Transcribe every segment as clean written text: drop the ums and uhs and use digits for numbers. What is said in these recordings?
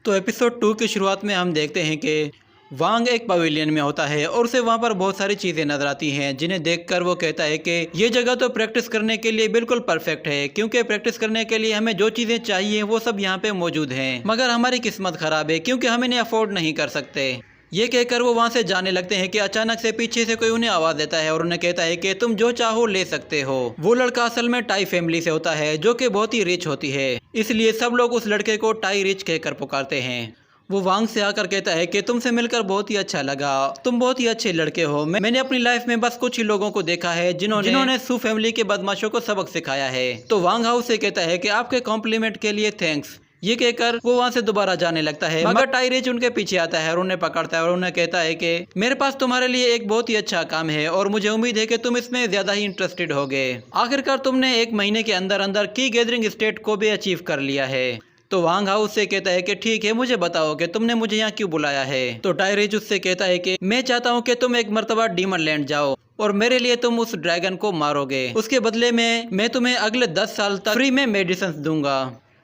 तो एपिसोड 2 की शुरुआत में हम देखते हैं कि वांग एक पवेलियन में होता है और उसे वहाँ पर बहुत सारी चीज़ें नजर आती हैं, जिन्हें देखकर वो कहता है कि ये जगह तो प्रैक्टिस करने के लिए बिल्कुल परफेक्ट है, क्योंकि प्रैक्टिस करने के लिए हमें जो चीज़ें चाहिए वो सब यहाँ पे मौजूद हैं। मगर हमारी किस्मत खराब है क्योंकि हम इन्हें अफोर्ड नहीं कर सकते। ये कहकर वो वहाँ से जाने लगते हैं कि अचानक से पीछे से कोई उन्हें आवाज़ देता है और उन्हें कहता है कि तुम जो चाहो ले सकते हो। वो लड़का असल में टाई फैमिली से होता है, जो कि बहुत ही रिच होती है, इसलिए सब लोग उस लड़के को टाई रिच कहकर पुकारते हैं। वो वांग से आकर कहता है कि तुमसे मिलकर बहुत ही अच्छा लगा, तुम बहुत ही अच्छे लड़के हो। मैंने अपनी लाइफ में बस कुछ ही लोगों को देखा है जिन्होंने सू फैमिली के बदमाशों को सबक सिखाया है। तो वांग हाउस से कहता है कि आपके कॉम्प्लीमेंट के लिए थैंक्स। ये कहकर वो वहाँ से दोबारा जाने लगता है, मगर टाई रिच उनके पीछे आता है और उन्हें पकड़ता है और उन्हें कहता है कि मेरे पास तुम्हारे लिए एक बहुत ही अच्छा काम है और मुझे उम्मीद है कि तुम इसमें ज्यादा ही इंटरेस्टेड होगे। आखिरकार तुमने 1 महीने के अंदर अंदर की गैदरिंग स्टेट को भी अचीव कर लिया है। तो वांग हाउस से कहता है कि ठीक है, मुझे बताओ कि तुमने मुझे यहाँ क्यों बुलाया है। तो टाई रिच उससे कहता है कि मैं चाहता हूँ कि तुम एक मर्तबा डीमन लैंड जाओ और मेरे लिए तुम उस ड्रैगन को मारोगे। उसके बदले में मैं तुम्हें अगले 10 साल तक फ्री में मेडिसिन दूंगा।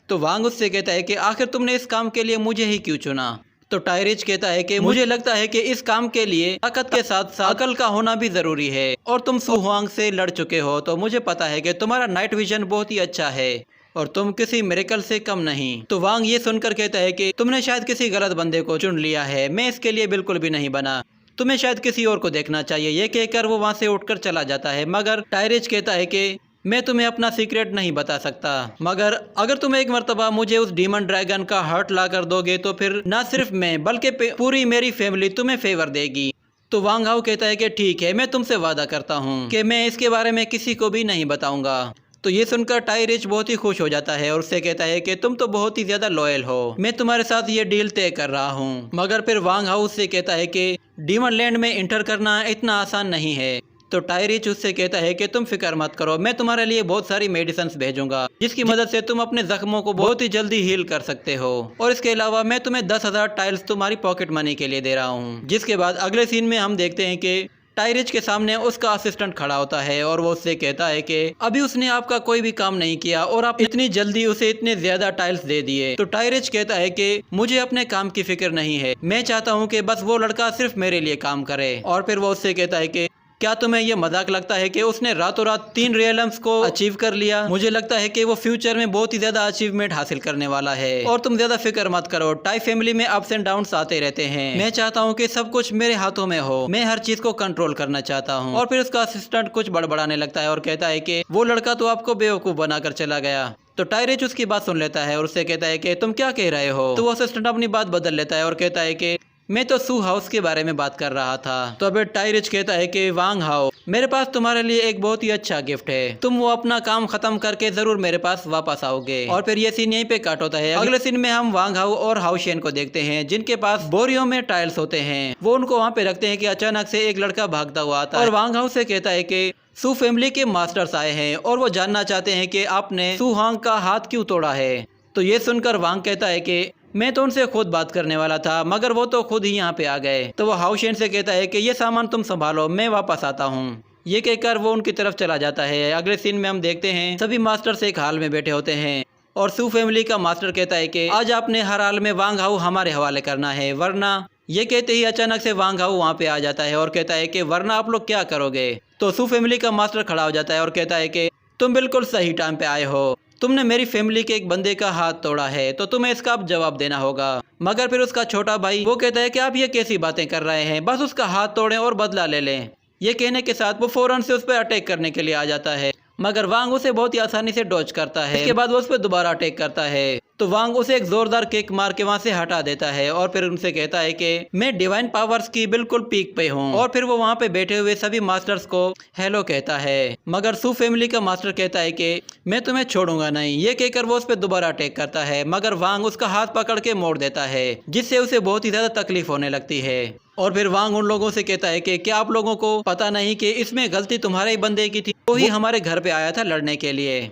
तो वांग उससे कहता है कि आखिर तुमने इस काम के लिए मुझे ही क्यों चुना। तो टाई रिच कहता है कि मुझे लगता है कि इस काम के लिए ताकत के साथ साथ अकल का होना भी जरूरी है, और तुम सू हुआंग से लड़ चुके हो, तो मुझे पता है कि तुम्हारा नाइट विजन बहुत ही अच्छा है और तुम किसी मिरेकल से कम नहीं। तो वांग ये सुनकर कहता है कि तुमने शायद किसी गलत बंदे को चुन लिया है, मैं इसके लिए बिल्कुल भी नहीं बना, तुम्हें शायद किसी और को देखना चाहिए। ये कहकर वो वहाँ से उठकर चला जाता है, मगर टाई रिच कहता है कि मैं तुम्हें अपना सीक्रेट नहीं बता सकता, मगर अगर तुम एक मर्तबा मुझे उस डीमन ड्रैगन का हार्ट ला कर दोगे तो फिर ना सिर्फ मैं बल्कि पूरी मेरी फैमिली तुम्हें फेवर देगी। तो वांग हाउ कहता है कि ठीक है, मैं तुमसे वादा करता हूँ कि मैं इसके बारे में किसी को भी नहीं बताऊंगा। तो ये सुनकर टाई रिच बहुत ही खुश हो जाता है और उससे कहता है कि तुम तो बहुत ही ज्यादा लॉयल हो, मैं तुम्हारे साथ ये डील तय कर रहा हूँ। मगर फिर वांग हाउस से कहता है कि डीमन लैंड में इंटर करना इतना आसान नहीं है। तो टाई रिच उससे कहता है कि तुम फिक्र मत करो, मैं तुम्हारे लिए बहुत सारी मेडिसिन भेजूंगा जिसकी मदद से तुम अपने जख्मों को बहुत ही जल्दी हील कर सकते हो, और इसके अलावा मैं तुम्हें 10,000 टाइल्स तुम्हारी पॉकेट मनी के लिए दे रहा हूँ। जिसके बाद अगले सीन में हम देखते हैं कि टाई रिच के सामने उसका असिस्टेंट खड़ा होता है और वो उससे कहता है कि अभी उसने आपका कोई भी काम नहीं किया और आप इतनी जल्दी उसे इतने ज्यादा टाइल्स दे दिए। तो टाई रिच कहता है कि मुझे अपने काम की फिक्र नहीं है, मैं चाहता हूँ कि बस वो लड़का सिर्फ मेरे लिए काम करे। और फिर वो उससे कहता है कि क्या तुम्हें ये मजाक लगता है कि उसने रातों रात 3 रियलम्स को अचीव कर लिया? मुझे लगता है कि वो फ्यूचर में बहुत ही ज्यादा अचीवमेंट हासिल करने वाला है, और तुम ज्यादा फिक्र मत करो, टाई फैमिली में अप्स एंड डाउन्स आते रहते हैं, मैं चाहता हूँ कि सब कुछ मेरे हाथों में हो, मैं हर चीज को कंट्रोल करना चाहता हूँ। और फिर उसका असिस्टेंट कुछ बड़बड़ाने लगता है और कहता है कि वो लड़का तो आपको बेवकूफ बनाकर चला गया। तो टाई रिच उसकी बात सुन लेता है और उससे कहता है कि तुम क्या कह रहे हो। तो वो असिस्टेंट अपनी बात बदल लेता है और कहता है कि मैं तो सू हाउस के बारे में बात कर रहा था। तो अबे टाई रिच कहता है कि वांग हाउ, मेरे पास तुम्हारे लिए एक बहुत ही अच्छा गिफ्ट है, तुम वो अपना काम खत्म करके जरूर मेरे पास वापस आओगे। और फिर ये सीन यहीं पे कट होता है। अगले सीन में हम वांग हाउ और हाउ शेन को देखते हैं, जिनके पास बोरियों में टाइल्स होते हैं। वो उनको वहाँ पे रखते हैं कि अचानक से एक लड़का भागता हुआ आता है और वांग हाउ से कहता है कि सू फैमिली के मास्टर्स आए हैं और वो जानना चाहते हैं कि आपने सू हांग का हाथ क्यों तोड़ा है। तो ये सुनकर वांग कहता है कि मैं तो उनसे खुद बात करने वाला था, मगर वो तो खुद ही यहाँ पे आ गए। तो वो हाउ शेन से कहता है कि ये सामान तुम संभालो, मैं वापस आता हूँ। ये कहकर वो उनकी तरफ चला जाता है। अगले सीन में हम देखते हैं सभी मास्टर्स एक हाल में बैठे होते हैं और सू फैमिली का मास्टर कहता है कि आज आपने हर हाल में वांग हाउ हमारे हवाले करना है, वरना। ये कहते ही अचानक से वांग हाउ वहाँ पे आ जाता है और कहता है कि वरना आप लोग क्या करोगे। तो सू फैमिली का मास्टर खड़ा हो जाता है और कहता है कि तुम बिल्कुल सही टाइम पे आए हो, तुमने मेरी फैमिली के एक बंदे का हाथ तोड़ा है, तो तुम्हें इसका अब जवाब देना होगा। मगर फिर उसका छोटा भाई वो कहता है कि आप ये कैसी बातें कर रहे हैं, बस उसका हाथ तोड़ें और बदला ले लें। ये कहने के साथ वो फौरन से उस पर अटैक करने के लिए आ जाता है, मगर वांग उसे बहुत ही आसानी से डॉज करता है। इसके बाद वो उस पर दोबारा अटैक करता है, तो वांग उसे एक जोरदार किक मार के वहाँ से हटा देता है और फिर उनसे कहता है कि मैं डिवाइन पावर्स की बिल्कुल पीक पे हूँ। और फिर वो वहाँ पे बैठे हुए सभी मास्टर्स को हेलो कहता है, मगर सू फैमिली का मास्टर कहता है कि मैं तुम्हें छोड़ूंगा नहीं। ये कहकर वो उस पर दोबारा अटैक करता है, मगर वांग उसका हाथ पकड़ के मोड़ देता है, जिससे उसे बहुत ही ज्यादा तकलीफ होने लगती है। और फिर वांग उन लोगों से कहता है कि क्या आप लोगों को पता नहीं कि इसमें गलती तुम्हारे ही बंदे की थी, वो ही हमारे घर पे आया था लड़ने के लिए।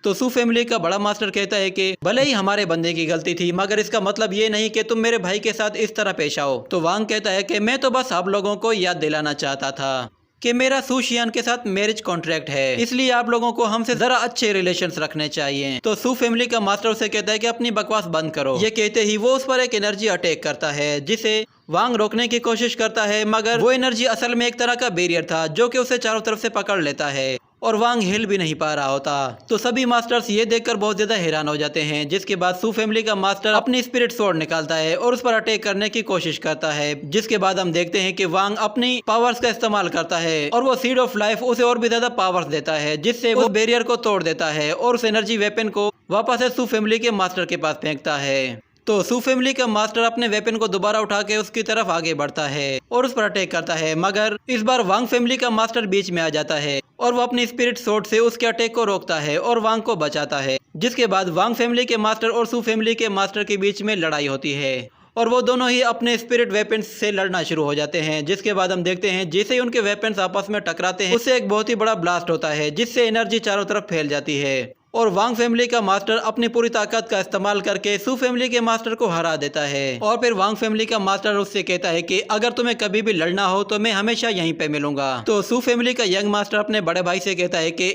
तो सू फैमिली का बड़ा मास्टर कहता है कि भले ही हमारे बंदे की गलती थी, मगर इसका मतलब ये नहीं कि तुम मेरे भाई के साथ इस तरह पेश आओ। तो वांग कहता है कि मैं तो बस आप लोगों को याद दिलाना चाहता था कि मेरा सू शियान के साथ मैरिज कॉन्ट्रैक्ट है, इसलिए आप लोगों को हमसे जरा अच्छे रिलेशंस रखने चाहिए। तो सू फैमिली का मास्टर उसे कहता है कि अपनी बकवास बंद करो। ये कहते ही वो उस पर एक एनर्जी अटैक करता है, जिसे वांग रोकने की कोशिश करता है, मगर वो एनर्जी असल में एक तरह का बैरियर था जो कि उसे चारों तरफ से पकड़ लेता है और वांग हिल भी नहीं पा रहा होता। तो सभी मास्टर्स ये देखकर बहुत ज्यादा हैरान हो जाते हैं, जिसके बाद सू फैमिली का मास्टर अपनी स्पिरिट स्वॉर्ड निकालता है और उस पर अटैक करने की कोशिश करता है। जिसके बाद हम देखते हैं कि वांग अपनी पावर्स का इस्तेमाल करता है और वो सीड ऑफ लाइफ उसे और भी ज्यादा पावर्स देता है, जिससे वो बैरियर को तोड़ देता है और उस एनर्जी वेपन को वापस से सू फैमिली के मास्टर के पास फेंकता है। तो सू फैमिली का मास्टर अपने वेपन को दोबारा उठा के उसकी तरफ आगे बढ़ता है और उस पर अटैक करता है, मगर इस बार वांग फैमिली का मास्टर बीच में आ जाता है और वो अपनी स्पिरिट स्वॉर्ड से उसके अटैक को रोकता है और वांग को बचाता है। जिसके बाद वांग फैमिली के मास्टर और सू फैमिली के मास्टर के बीच में लड़ाई होती है और वो दोनों ही अपने स्पिरिट वेपन्स से लड़ना शुरू हो जाते हैं। जिसके बाद हम देखते हैं जैसे ही उनके वेपन्स आपस में टकराते हैं, उससे एक बहुत ही बड़ा ब्लास्ट होता है, जिससे एनर्जी चारों तरफ फैल जाती है और वांग फैमिली का मास्टर अपनी पूरी ताकत का इस्तेमाल करके सू फैमिली के मास्टर को हरा देता है। और फिर वांग फैमिली का मास्टर उससे कहता है कि अगर तुम्हें कभी भी लड़ना हो तो मैं हमेशा यहीं पे मिलूंगा। तो सू फैमिली का यंग मास्टर अपने बड़े भाई से कहता है कि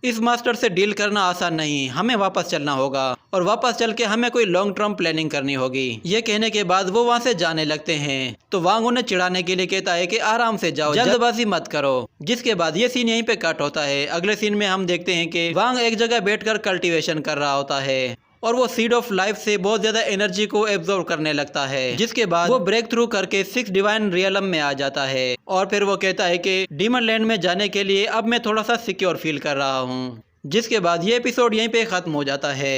इस मास्टर से डील करना आसान नहीं, हमें वापस चलना होगा और वापस चल के हमें कोई लॉन्ग टर्म प्लानिंग करनी होगी। ये कहने के बाद वो वहाँ से जाने लगते हैं। तो वांग उन्हें चिढ़ाने के लिए कहता है कि आराम से जाओ, जल्दबाजी मत करो। जिसके बाद ये सीन यहीं पे कट होता है। अगले सीन में हम देखते हैं कि वांग एक जगह बैठकर कल्टीवेशन कर रहा होता है और वो सीड ऑफ लाइफ से बहुत ज्यादा एनर्जी को एब्जॉर्ब करने लगता है। जिसके बाद वो ब्रेक थ्रू करके 6 डिवाइन रियलम में आ जाता है और फिर वो कहता है कि डीमन लैंड में जाने के लिए अब मैं थोड़ा सा सिक्योर फील कर रहा हूँ। जिसके बाद ये एपिसोड यहीं पे खत्म हो जाता है।